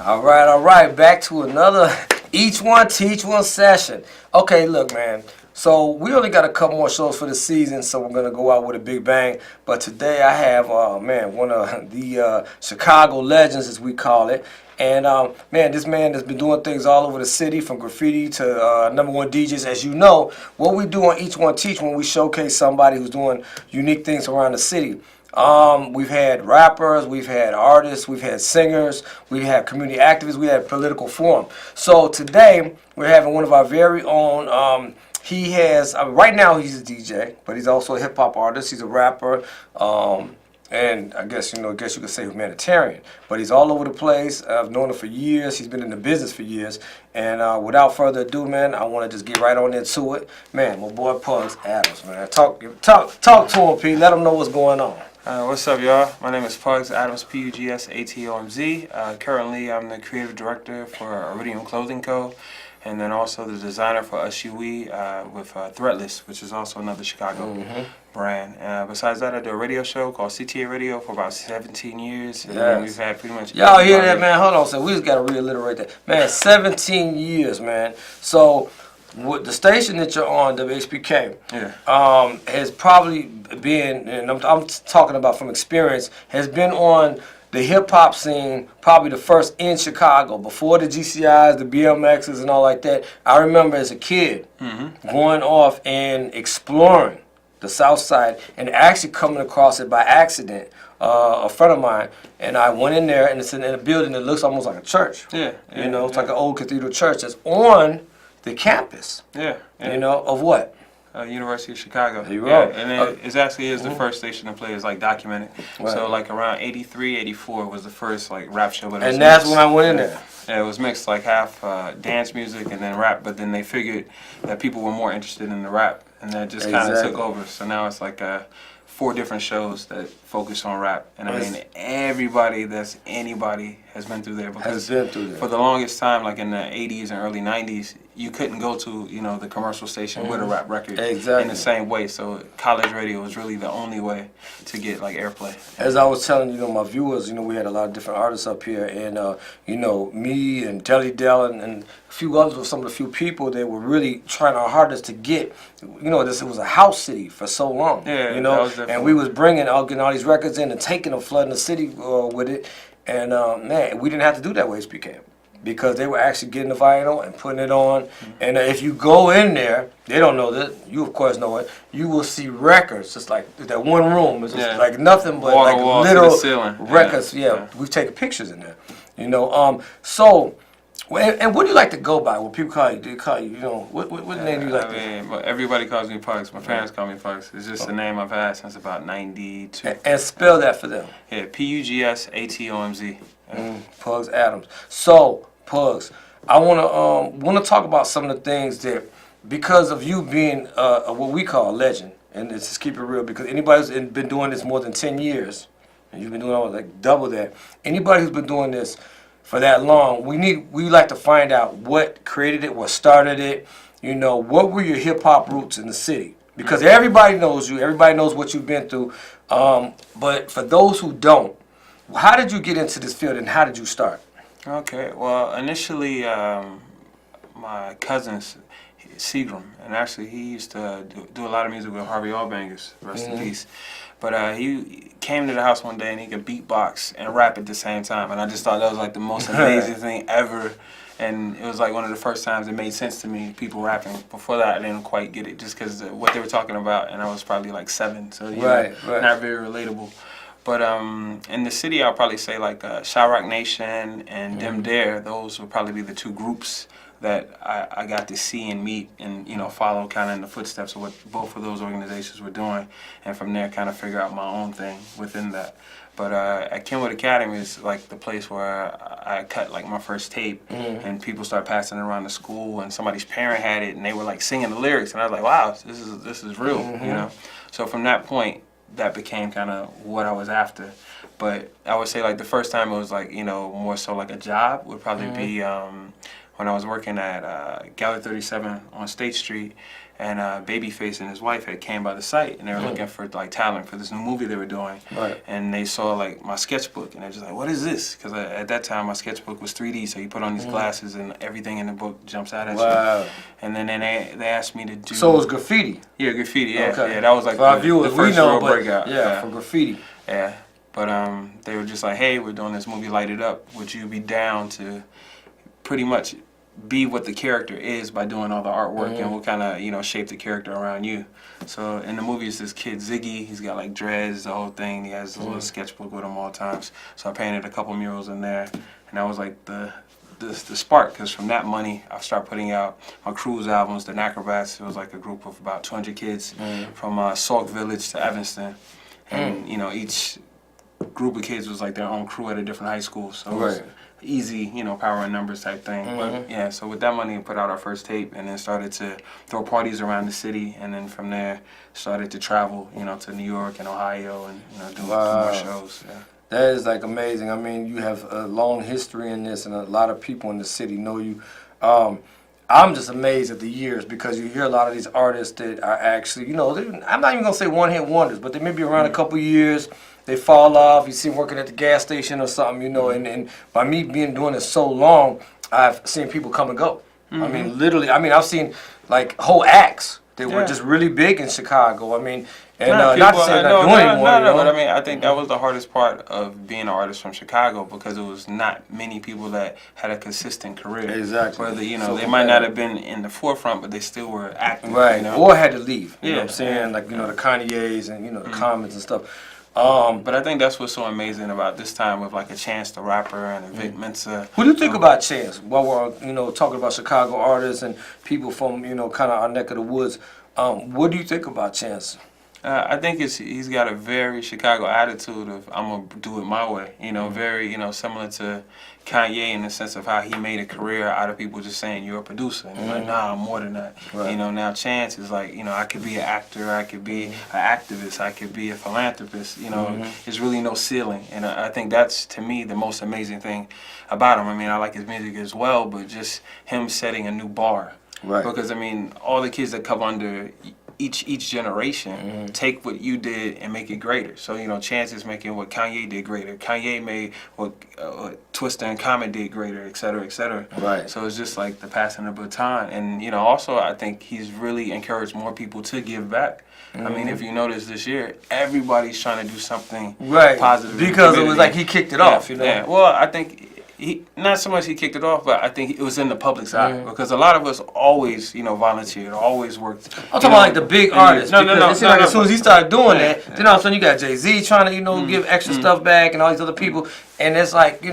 All right. Back to another Each One Teach One session. Okay, look, man. So we only got a couple more shows for the season, so we're gonna go out with a big bang. But today I have, one of the Chicago legends, as we call it. And man, this man has been doing things all over the city, from graffiti to #1 DJs. As you know, what we do on Each One Teach One, we showcase somebody who's doing unique things around the city. We've had rappers, we've had artists, we've had singers, we've had community activists, we had political forum. So today we're having one of our very own. He has right now he's a DJ, but he's also a hip hop artist. He's a rapper, and I guess you could say humanitarian. But he's all over the place. I've known him for years. He's been in the business for years. And without further ado, man, I want to just get right on into it. Man, my boy Pugs Atomz, man. Talk to him, P. Let him know what's going on. What's up, y'all? My name is Pugs Atomz, Pugs Atomz. Currently, I'm the creative director for Iridium Clothing Co., and then also the designer for USUE with Threatless, which is also another Chicago brand. Besides that, I do a radio show called CTA Radio for about 17 years. And we've had pretty much... Y'all hear that, man? Hold on, so we just got to reiterate that. Man, 17 years, man. So... with the station that you're on, WHPK, has probably been, and I'm talking about from experience, has been on the hip-hop scene, probably the first in Chicago, before the GCIs, the BMXs, and all like that. I remember as a kid going off and exploring the South Side and actually coming across it by accident. A friend of mine, and I went in there, and it's in a building that looks almost like a church. It's like an old cathedral church that's on the campus, of what? University of Chicago. There you go. And it actually is the first station to play is like documented. Right. So like around 83, 84 was the first like rap show. But and that's when I went in there. Yeah, it was mixed like half dance music and then rap, but then they figured that people were more interested in the rap, and that just kind of took over. So now it's like 4 different shows that focus on rap, and I mean everybody that's anybody has been through there, because for the longest time, like in the 80s and early 90s, you couldn't go to the commercial station with a rap record in the same way. So college radio was really the only way to get like airplay. As I was telling my viewers, we had a lot of different artists up here, and me and Deli Dell and a few others were some of the few people that were really trying our hardest to get. It was a house city for so long. And we was getting all these records in and taking them, flooding the city with it. And man, we didn't have to do that with HPK, because they were actually getting the vinyl and putting it on. And if you go in there, they don't know this, you of course know it, you will see records, just like that one room, it's just like nothing but like little records. We've taken pictures in there. So, and what do you like to go by? When people call you, do they call you, what name do you like to? Everybody calls me Pugs. My parents call me Pugs. It's just a name I've had since about 92. And spell that for them. Yeah, Pugs Atomz. Pugs Atomz. So, Pugs, I want to talk about some of the things that, because of you being what we call a legend, and let's just keep it real, because anybody who's been doing this more than 10 years, and you've been doing like double that, anybody who's been doing this for that long, we like to find out what created it, what started it, what were your hip hop roots in the city? Because everybody knows you, everybody knows what you've been through, but for those who don't, how did you get into this field and how did you start? Okay, well, initially, my cousin's Seagram, and actually he used to do a lot of music with Harvey Allbangers, rest in peace. But he came to the house one day and he could beatbox and rap at the same time, and I just thought that was like the most amazing thing ever. And it was like one of the first times it made sense to me, people rapping. Before that, I didn't quite get it, just because what they were talking about, and I was probably like 7, so not very relatable. But in the city, I'll probably say like Chirac Nation and Dem Dare. Those would probably be the 2 groups that I got to see and meet and follow kind of in the footsteps of what both of those organizations were doing, and from there kind of figure out my own thing within that. But at Kenwood Academy is like the place where I cut like my first tape, and people start passing it around the school, and somebody's parent had it, and they were like singing the lyrics, and I was like, wow, this is real, So from that point, that became kind of what I was after. But I would say like the first time it was like more so like a job would probably be when I was working at Gallery 37 on State Street, and Babyface and his wife had came by the site, and they were looking for like talent for this new movie they were doing. Right. And they saw like my sketchbook, and they're just like, "What is this?" Because at that time my sketchbook was 3D, so you put on these glasses, and everything in the book jumps out at you. And then they asked me to do. So it was graffiti. Yeah, graffiti. Yeah, Okay. yeah. That was like for our the viewers, first we know, real but breakout. yeah, for graffiti. Yeah. But they were just like, "Hey, we're doing this movie, Light It Up. Would you be down to pretty much be what the character is by doing all the artwork, and we'll kind of, shape the character around you." So in the movie, it's this kid, Ziggy. He's got like dreads, the whole thing. He has a little sketchbook with him all times. So I painted a couple murals in there, and that was like the spark, because from that money, I started putting out my cruise albums, the Acrobats. It was like a group of about 200 kids from Sauk Village to Evanston. And, each group of kids was like their own crew at a different high school. So it was easy, power and numbers type thing. But yeah, so with that money, we put out our first tape, and then started to throw parties around the city, and then from there started to travel, to New York and Ohio, and do more shows. Yeah. That is like amazing. I mean, you have a long history in this, and a lot of people in the city know you. I'm just amazed at the years, because you hear a lot of these artists that are actually, I'm not even gonna say one-hit wonders, but they may be around a couple years. They fall off. You see them working at the gas station or something, and by me doing this so long, I've seen people come and go. I mean, literally. I mean, I've seen like whole acts that were just really big in Chicago. I mean, and not to say they're not doing anymore. But I mean, I think that was the hardest part of being an artist from Chicago, because it was not many people that had a consistent career. Exactly. Whether they might not have been in the forefront, but they still were active. Right. Or had to leave. You know what I'm saying? Yeah. Like the Kanye's and the Commons and stuff. But I think that's what's so amazing about this time, with like a Chance the Rapper and a Vic Mensa. What do you think about Chance? While we're talking about Chicago artists and people from kind of our neck of the woods, what do you think about Chance? I think he's got a very Chicago attitude of, I'm gonna do it my way. Very similar to Kanye, in the sense of how he made a career out of people just saying you're a producer, and he's like, nah, I'm more than that. Right. Now Chance is like, I could be an actor, I could be an activist, I could be a philanthropist. There's really no ceiling, and I think that's, to me, the most amazing thing about him. I mean, I like his music as well, but just him setting a new bar. Right. Because I mean, all the kids that come under each generation take what you did and make it greater. So Chance is making what Kanye did greater. Kanye made what Twista and Common did greater, et cetera, et cetera. Right. So it's just like the passing of the baton. And also I think he's really encouraged more people to give back. I mean, if you notice this year, everybody's trying to do something positive. Because it was like he kicked it off. Yeah. Well, I think not so much he kicked it off, but I think it was in the public's eye, because a lot of us always, volunteered, always worked. I'm talking about like the big artists. No. As soon as he started doing that, then all of a sudden you got Jay-Z trying to, give extra stuff back, and all these other people, and it's like,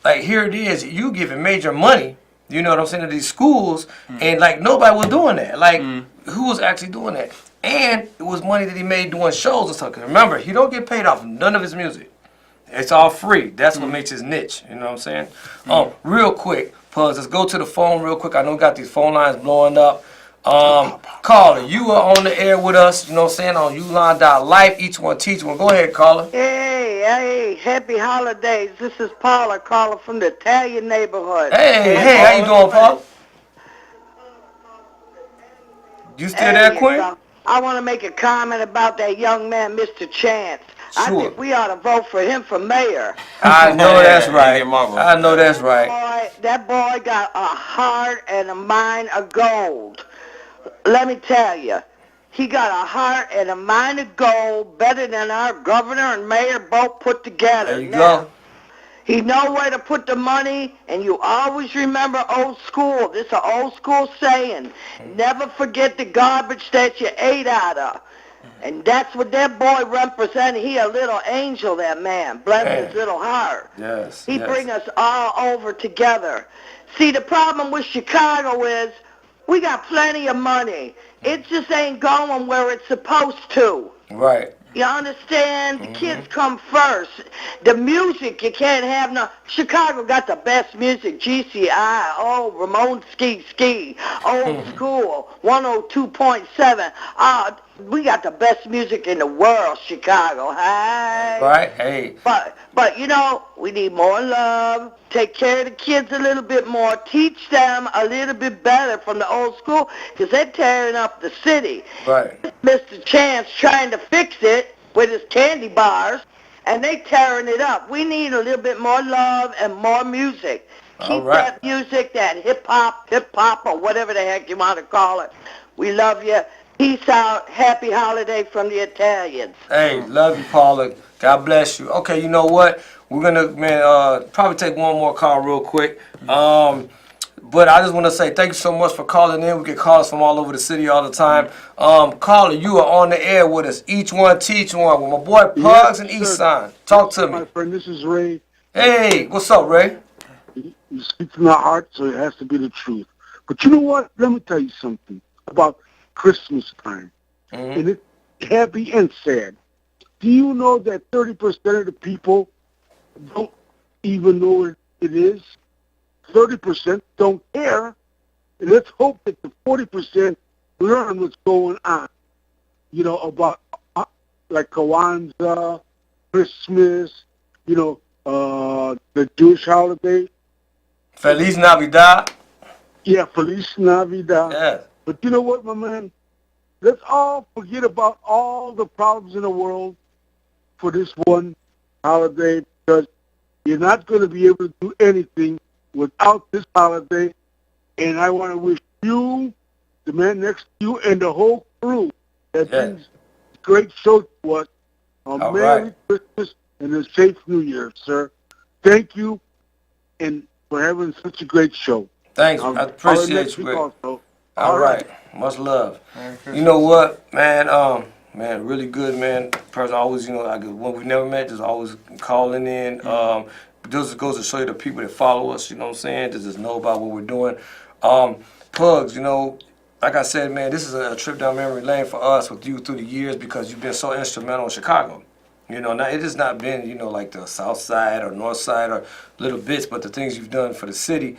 like here it is, you giving major money, you know what I'm saying, to these schools, and like nobody was doing that. Like who was actually doing that? And it was money that he made doing shows and stuff. 'Cause remember, he don't get paid off none of his music. It's all free. That's what makes his niche. You know what I'm saying? Real quick, Pugs, let's go to the phone real quick. I know we got these phone lines blowing up. Caller, you are on the air with us, you know what I'm saying, on Ulon.Life. Each one teach one. Go ahead, caller. Hey, happy holidays. This is Paula calling from the Italian neighborhood. Hey, how you doing, Paula? You still there, Queen? I want to make a comment about that young man, Mr. Chance. Sure. I think we ought to vote for him for mayor. I know that's right. I know that's right. That boy got a heart and a mind of gold. Let me tell you, he got a heart and a mind of gold, better than our governor and mayor both put together. There you go. He know where to put the money, and you always remember old school. This is an old school saying. Never forget the garbage that you ate out of. And that's what that boy represented. He a little angel, that man. Bless his little heart. Yes. He bring us all over together. See, the problem with Chicago is we got plenty of money. It just ain't going where it's supposed to. Right. You understand? The kids come first. The music, you can't have no... Chicago got the best music. GCI, Ramon Ski, Old School, 102.7. We got the best music in the world, Chicago. Hey. Right? Hey. But you know, we need more love. Take care of the kids a little bit more. Teach them a little bit better from the old school, because they're tearing up the city. Right. Mr. Chance trying to fix it with his candy bars, and they tearing it up. We need a little bit more love and more music. Keep that music, that hip-hop, or whatever the heck you want to call it. We love you. Peace out. Happy holiday from the Italians. Hey, love you, Paula. God bless you. Okay, you know what? We're gonna, man, probably take one more call real quick. But I just want to say thank you so much for calling in. We get calls from all over the city all the time. Caller, you are on the air with us. Each one, teach one. With my boy Pugs and Eastside. Talk to me. My friend, this is Ray. Hey, what's up, Ray? You speak from the heart, so it has to be the truth. But you know what? Let me tell you something about Christmas time. And it's happy and sad. Do you know that 30% of the people don't even know what it is? 30% don't care. And let's hope that the 40% learn what's going on. You know, about like Kwanzaa, Christmas, you know, the Jewish holiday. Feliz Navidad. Yeah, Feliz Navidad. Yeah. But you know what, my man? Let's all forget about all the problems in the world for this one holiday, because you're not going to be able to do anything without this holiday. And I want to wish you, the man next to you, and the whole crew that brings great show to us a Merry Christmas and a safe New Year, sir. Thank you and for having such a great show. Thanks. I appreciate you. Also. All right. Much love. You know what, man? Man, really good, man. Person always, you know, like when we never met, just always calling in. Just goes to show you the people that follow us. You know what I'm saying? Just know about what we're doing. Pugs, you know, like I said, man, this is a trip down memory lane for us with you through the years, because you've been so instrumental in Chicago. You know, now it has not been, you know, like the South Side or North Side or little bits, but the things you've done for the city.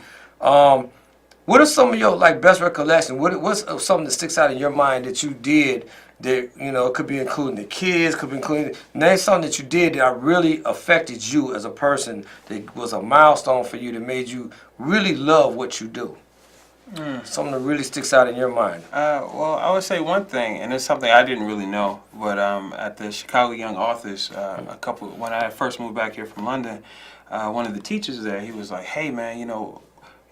What are some of your like best recollections? What's something that sticks out in your mind that you did that, you know, it could be including the kids, could be including, name something that you did that really affected you as a person, that was a milestone for you, that made you really love what you do? Something that really sticks out in your mind. Well, I would say one thing, and it's something I didn't really know, but at the Chicago Young Authors, when I first moved back here from London, one of the teachers there, he was like, hey man, you know,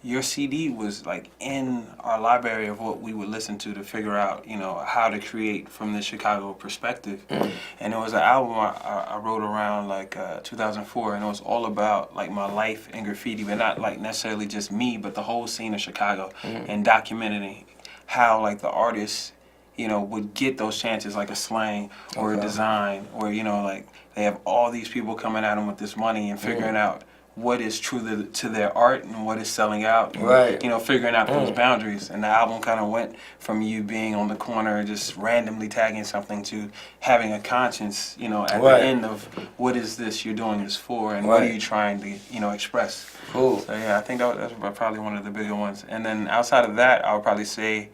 your CD was like in our library of what we would listen to figure out, you know, how to create from the Chicago perspective. And it was an album I wrote around like 2004, and it was all about like my life in graffiti, but not like necessarily just me, but the whole scene of Chicago, and documenting how like the artists, you know, would get those chances, like a Slang or a Design, or, you know, like they have all these people coming at them with this money and figuring out what is true to their art and what is selling out, and, you know, figuring out those boundaries. And the album kind of went from you being on the corner and just randomly tagging something to having a conscience, you know, at the end of what is this you're doing this for, and what are you trying to, you know, express. So yeah, I think that's probably one of the bigger ones. And then outside of that, I would probably say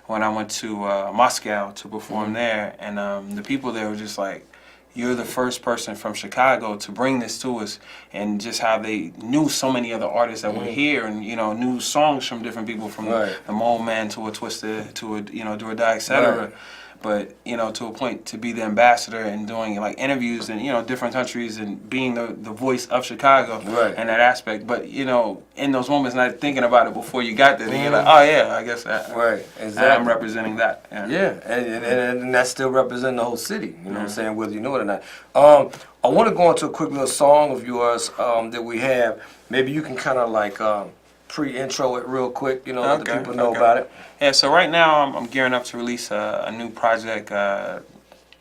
when I went to Moscow to perform there, and the people there were just like, you're the first person from Chicago to bring this to us, and just how they knew so many other artists that were here, and, you know, knew songs from different people, from the Mole Man to a Twister to a, you know, Do or Die, etc. But, you know, to a point, to be the ambassador and doing like interviews in, you know, different countries, and being the voice of Chicago and that aspect. But, you know, in those moments, not thinking about it before you got there, then you're like, oh yeah, I guess that. Exactly. I'm representing that. And that's still representing the whole city. You know what I'm saying, whether you know it or not. I want to go into a quick little song of yours that we have. Maybe you can kind of like pre-intro it real quick, you know, let the people know about it. Yeah, so right now I'm gearing up to release a new project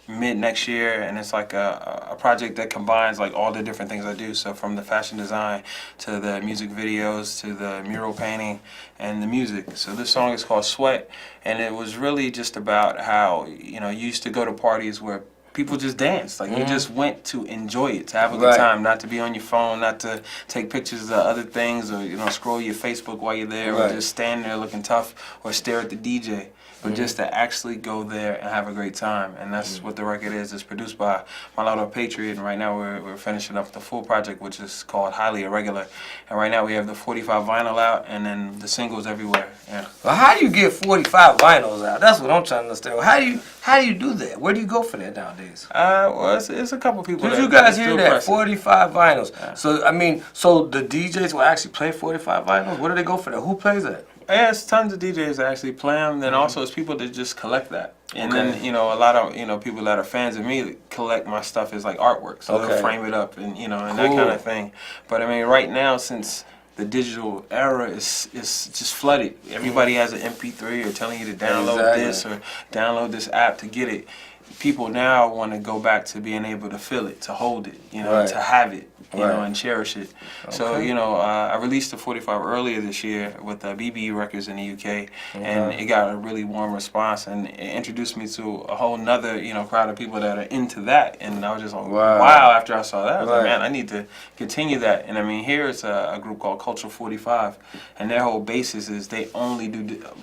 mid next year, and it's like a project that combines like all the different things I do. So from the fashion design to the music videos to the mural painting and the music. So this song is called Sweat, and it was really just about how, you know, you used to go to parties where people just dance. Like, you just went to enjoy it, to have a good time, not to be on your phone, not to take pictures of other things, or, you know, scroll your Facebook while you're there, or just stand there looking tough, or stare at the DJ. but just to actually go there and have a great time. And that's what the record is. It's produced by Mulatto Patriot, and right now we're finishing up the full project, which is called Highly Irregular. And right now we have the 45 vinyl out, and then the singles everywhere. Yeah. Well, how do you get 45 vinyls out? That's what I'm trying to understand. How do you do that? Where do you go for that nowadays? Well, it's a couple people. Did you guys hear still that? press it. 45 vinyls. Yeah. So, I mean, so the DJs will actually play 45 vinyls? Where do they go for that? Who plays that? Yeah, it's tons of DJs that actually play them. Then also it's people that just collect that. And Okay. then, a lot of, people that are fans of me collect my stuff as like artwork. So Okay. they'll frame it up and, and that Cool. kind of thing. But I mean, right now, since the digital era is just flooded, everybody has an MP3 or telling you to download Exactly. this or download this app to get it. People now want to go back to being able to feel it, to hold it, Right. to have it, Right. and cherish it. So, Okay. I released the 45 earlier this year with BBE Records in the UK, and it got a really warm response, and it introduced me to a whole nother, crowd of people that are into that. And I was just like, Wow. wow, after I saw that, I was Right. like, man, I need to continue that. And I mean, here it's a group called Culture 45, and their whole basis is they only do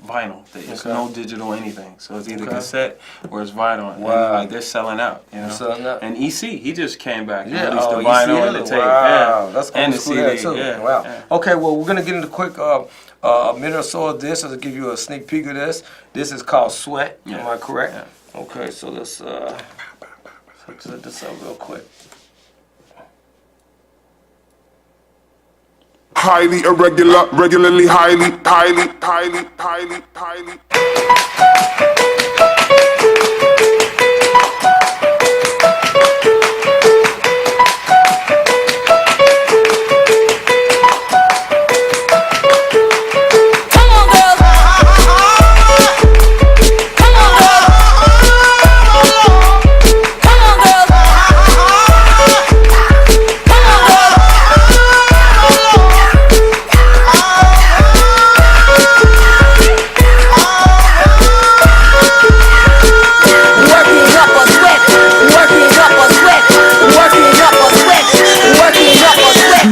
vinyl. It's Okay. no digital anything. So it's either Okay. cassette or it's vinyl. Wow. And like they're selling out, Selling out. And EC, he just came back and Yeah, released the oh, vinyl and the ECL. tape. Wow, Yeah. that's and old the school CD. there too. Yeah. Wow. Yeah. Okay, well, we're gonna get into a quick a minute or so of this, to give you a sneak peek of this. This is called Sweat. Yeah. Am I correct? Yeah. Okay, so let's set this up real quick. Highly irregular, regularly, highly.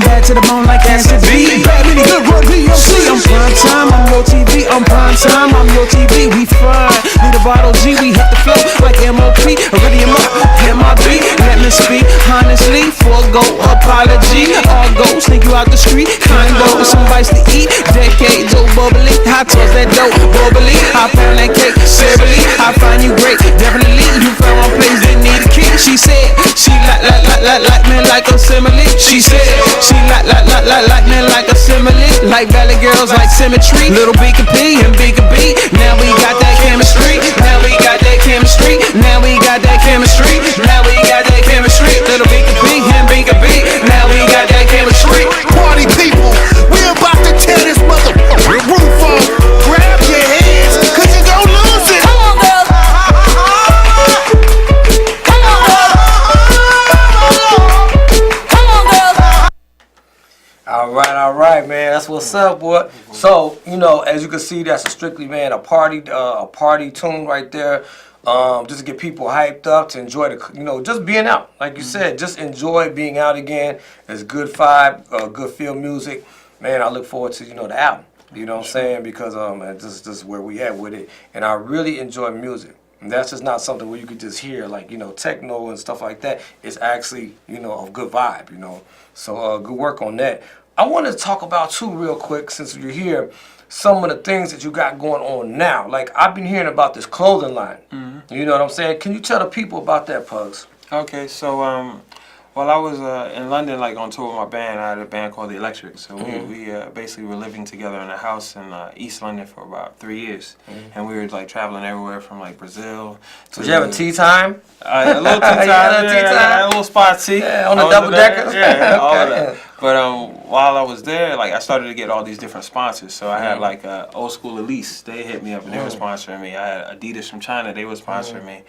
Bad to the bone like cancer B. Bad really good, run DOC. I'm prime time, I'm your TV. I'm prime time, I'm your TV. We fine. Need a bottle G, we hit the flow like MOP. Already MIB. Let me speak honestly. Forgo apology. All go, sneak you out the street. Condo, some bites to eat. Decades old bubbly. I toss that dope bubbly. I pound that cake severely. I find you great, definitely. You found one place that need a key. She said she like me like a simile. She said she like me like a simile. Like Valley Girls like symmetry. Little B can P and B can B. Now we got that chemistry. Now we got that chemistry. Now we got that chemistry. Now we got that chemistry. Little B can P and B can B. Now we got that chemistry. Party people, we're about to tear this motherfucking roof off. Grab your hands, cause you gon' lose it. Come on, girls. Come on, girls. Come on, girls. All right, man. That's what's up, boy. So, as you can see, that's a strictly, man, a party tune right there. Just to get people hyped up, to enjoy the, just being out. Like you said, just enjoy being out again. It's good vibe, good feel music. Man, I look forward to, the album. You know what I'm saying? Because this is where we at with it. And I really enjoy music. And that's just not something where you could just hear, like, techno and stuff like that. It's actually, a good vibe, So good work on that. I want to talk about, too, real quick, since you're here, some of the things that you got going on now. Like, I've been hearing about this clothing line. Mm-hmm. You know what I'm saying? Can you tell the people about that, Pugs? Okay, so while I was in London, like on tour with my band, I had a band called The Electric. So we basically were living together in a house in East London for about 3 years, and we were like traveling everywhere from like Brazil. Did you have a tea time? A little tea time, Yeah, a little tea time. a little spot tea. Yeah, on the I was double there. decker? Yeah, all of Okay. that. But while I was there, like I started to get all these different sponsors. So I had like Old School Elise, they hit me up and they were sponsoring me. I had Adidas from China, they were sponsoring me.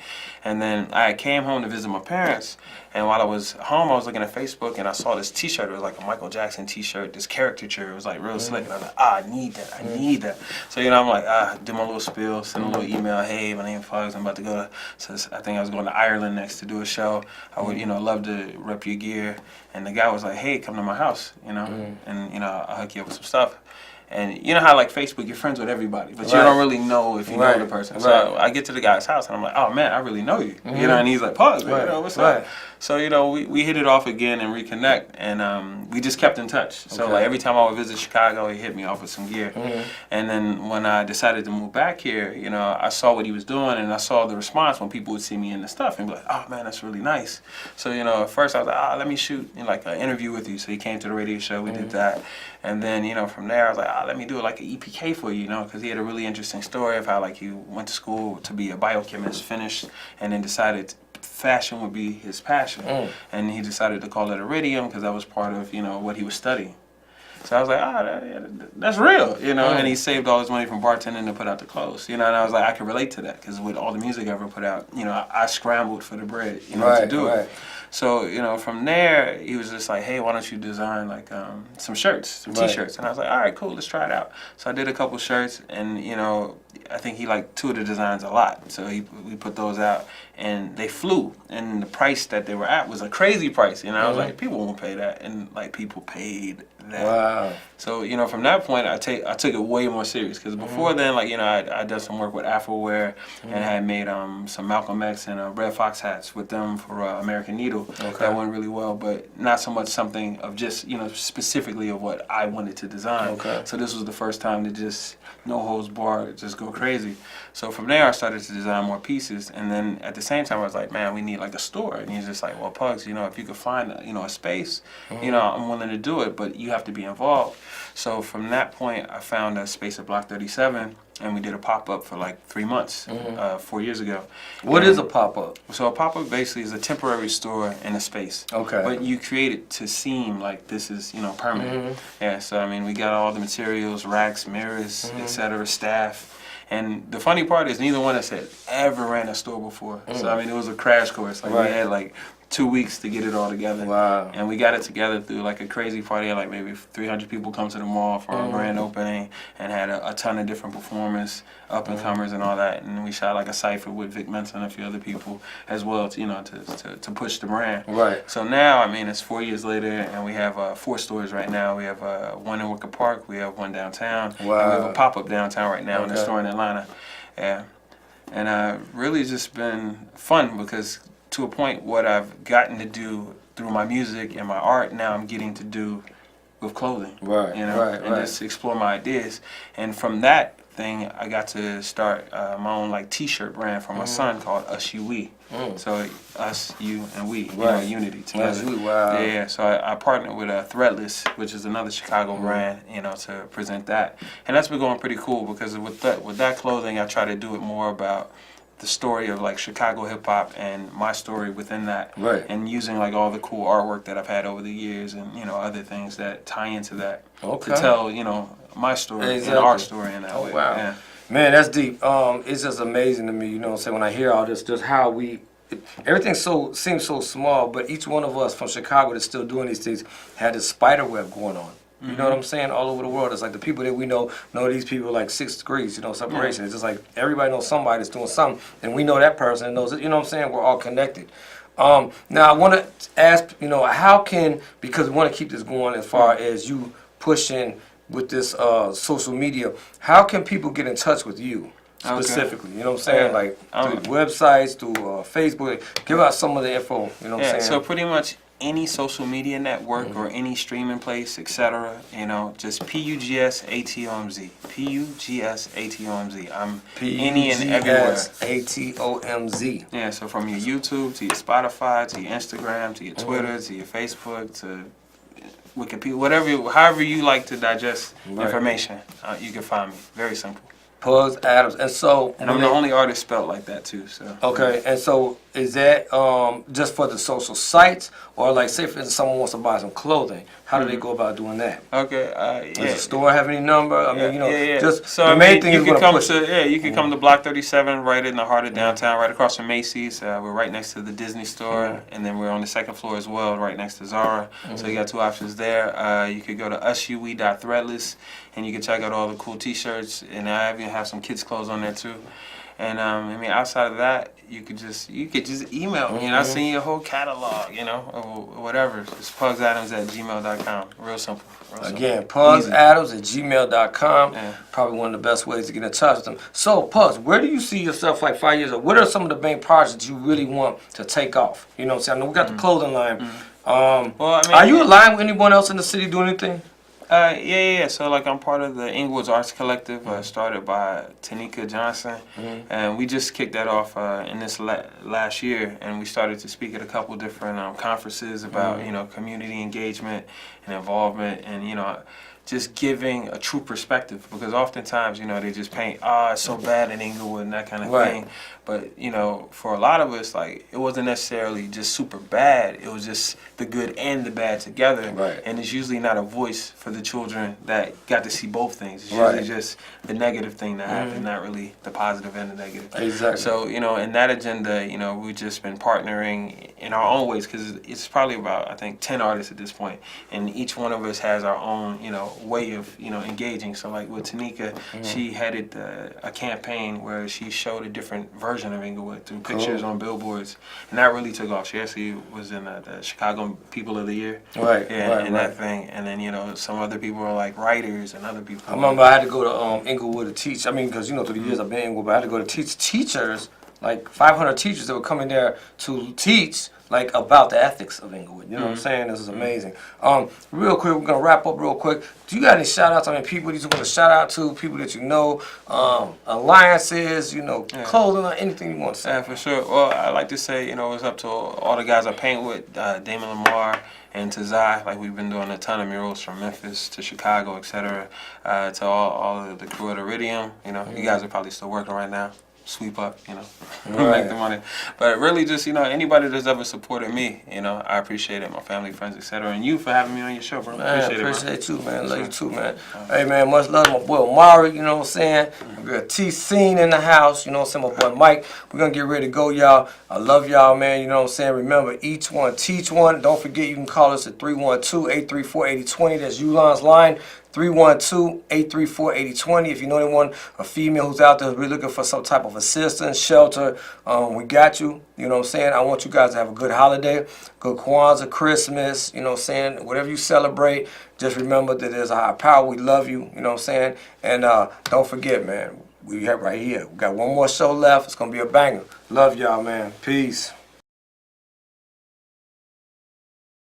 And then I came home to visit my parents. And while I was home, I was looking at Facebook and I saw this T-shirt. It was like a Michael Jackson T-shirt, this caricature. It was like real slick. And I was like, I need that. I need that. So, I'm like, do my little spiel, send a little email. Hey, my name is Pugs. I'm about to go to, I think I was going to Ireland next to do a show. I would, love to rep your gear. And the guy was like, hey, come to my house, and, I'll hook you up with some stuff. And you know how like Facebook, you're friends with everybody, but you Right. don't really know if you know Right. the person. Right. So I get to the guy's house and I'm like, oh man, I really know you. You know, and he's like, Pugs, Right. you know, what's Right. up? So you know, we hit it off again and reconnect, and we just kept in touch. So Okay. like every time I would visit Chicago, he hit me off with some gear. And then when I decided to move back here, you know, I saw what he was doing, and I saw the response when people would see me in the stuff and be like, oh man, that's really nice. So you know, at first I was like, let me shoot like an interview with you. So he came to the radio show, we did that, and then you know from there I was like, let me do like an EPK for you, you know, because he had a really interesting story of how like he went to school to be a biochemist, finished, and then decided fashion would be his passion, and he decided to call it iridium because that was part of you know what he was studying. So I was like, that's real, you know. And he saved all his money from bartending to put out the clothes, you know. And I was like, I can relate to that because with all the music I ever put out, you know, I scrambled for the bread, you know, to do it. So you know, from there he was just like, hey, why don't you design like some shirts, some T-shirts? And I was like, all right, cool, let's try it out. So I did a couple shirts, and you know, I think he liked 2 of the designs a lot. So we put those out, and they flew. And the price that they were at was a crazy price. You know, I was like, people won't pay that, and like people paid that. Wow. So you know, from that point, I took it way more serious because before then, like you know, I done some work with Afrowear and had made some Malcolm X and Red Fox hats with them for American Needle. That went really well, but not so much something of just you know specifically of what I wanted to design. So this was the first time to just no holds barred, just go crazy. So from there, I started to design more pieces, and then at the same time, I was like, man, we need like a store. And he's just like, well, Pugs, you know, if you could find you know a space, you know, I'm willing to do it, but you have to be involved. So from that point, I found a space at Block 37, and we did a pop-up for like 3 months, 4 years ago. What is a pop-up? So a pop-up basically is a temporary store in a space. Okay. But you create it to seem like this is, you know, permanent. Yeah, so I mean, we got all the materials, racks, mirrors, etc., staff. And the funny part is neither one of us had ever ran a store before. So I mean, it was a crash course. Like we had like 2 weeks to get it all together. Wow. And we got it together through like a crazy party. Like maybe 300 people come to the mall for our grand opening, and had a ton of different performers, up and comers and all that. And we shot like a cypher with Vic Mensa and a few other people as well, to, you know, to push the brand. Right. So now, I mean, it's 4 years later, and we have 4 stores right now. We have one in Wicker Park, we have one downtown, and we have a pop-up downtown right now in the store in Atlanta. Yeah. And really just been fun because to a point what I've gotten to do through my music and my art, now I'm getting to do with clothing. Right, you know, and just explore my ideas. And from that thing, I got to start my own like T-shirt brand for my son called Us You We. So us, you, and we, you know, unity together. Us, you, wow. Yeah. So I partnered with Threadless, which is another Chicago brand, you know, to present that. And that's been going pretty cool because with that clothing, I try to do it more about the story of like Chicago hip hop and my story within that, and using like all the cool artwork that I've had over the years and you know other things that tie into that to tell you know my story and our story in that way. Wow. Yeah. Man, that's deep. It's just amazing to me, you know what I'm saying, when I hear all this, just how everything seems so small, but each one of us from Chicago that's still doing these things had this spider web going on. You know what I'm saying? All over the world. It's like the people that we know these people like 6 degrees, you know, separation. It's just like everybody knows somebody that's doing something, and we know that person and knows it. You know what I'm saying? We're all connected. Now, I want to ask, you know, how can, because we want to keep this going as far as you pushing with this social media, how can people get in touch with you? Specifically, you know what I'm saying? Like through websites, through Facebook. Give out some of the info, you know what I'm saying? So pretty much any social media network or any streaming place, etc. You know, just Pugs Atomz. Pugs Atomz. I'm any and everywhere. Atomz. Yeah. So from your YouTube to your Spotify to your Instagram to your Twitter to your Facebook to Wikipedia, whatever, however you like to digest information, you can find me. Very simple. Pugs Atomz. And so, and I'm the only artist spelled like that too. So okay, and so is that just for the social sites, or like say for instance someone wants to buy some clothing, how do they go about doing that? Okay, Does the store have any number? I mean, you know, just so the main thing you is can gonna come push. you can come to Block 37, right in the heart of downtown, right across from Macy's. We're right next to the Disney store, and then we're on the second floor as well, right next to Zara. So you got 2 options there. You could go to usue.threadless, and you can check out all the cool T-shirts, and I even have some kids' clothes on there too. And I mean, outside of that, you could just email me, and I'll send you a whole catalog, you know, or whatever. It's pugsatomz@gmail.com. Real simple. Again, Easy. pugsatomz@gmail.com. Yeah. Probably one of the best ways to get in touch with them. So, Pugs, where do you see yourself like 5 years ago? What are some of the main projects you really want to take off? You know what I'm saying? I know we got the clothing line. Well, I mean, are you aligned with anyone else in the city doing anything? Yeah. So, like, I'm part of the Inglewood's Arts Collective, started by Tanika Johnson, and we just kicked that off in this last year, and we started to speak at a couple different conferences about, you know, community engagement and involvement, and, you know, just giving a true perspective, because oftentimes, you know, they just paint, it's so bad in Inglewood and that kind of thing. But, you know, for a lot of us, like, it wasn't necessarily just super bad. It was just the good and the bad together. Right. And it's usually not a voice for the children that got to see both things. It's usually just the negative thing that happened, not really the positive and the negative. Exactly. So, you know, in that agenda, you know, we've just been partnering in our own ways, because it's probably about, I think, 10 artists at this point. And each one of us has our own, you know, way of, you know, engaging. So, like with Tanika, she headed a campaign where she showed a different version of Inglewood through pictures on billboards, and that really took off. She actually was in the Chicago People of the Year, that thing. And then, you know, some other people were like writers, and other people. I remember I had to go to Inglewood to teach. I mean, because, you know, through the years I've been in Inglewood, but I had to go to teach teachers, like 500 teachers that were coming there to teach, like, about the ethics of Inglewood. You know what I'm saying? This is amazing. Real quick, we're gonna wrap up real quick. Do you got any shout outs? I mean, people that you want to shout out to, people that you know, alliances, you know, clothing, or anything you want to say? Yeah, for sure. Well, I like to say, you know, it's up to all the guys I paint with, Damon Lamar and to Zai. Like, we've been doing a ton of murals from Memphis to Chicago, etc. To all of the crew at Iridium. You know, you guys are probably still working right now. Sweep up, you know, make the money. But really, just, you know, anybody that's ever supported me, you know, I appreciate it. My family, friends, etc. And you for having me on your show, bro. Man, appreciate it, bro. Man. Love you too, man. Hey, man, much love to my boy Omari, you know what I'm saying? We got T-Scene in the house, you know what I'm saying? My boy Mike. We're going to get ready to go, y'all. I love y'all, man, you know what I'm saying? Remember, each one, teach one. Don't forget, you can call us at 312-834-8020. That's Ulon's line. 312-834-8020. If you know anyone, a female who's out there who's really looking for some type of assistance, shelter, we got you. You know what I'm saying? I want you guys to have a good holiday, good Kwanzaa, Christmas, you know what I'm saying? Whatever you celebrate, just remember that there's a higher power. We love you, you know what I'm saying? And don't forget, man, we have right here. We got one more show left. It's going to be a banger. Love y'all, man. Peace.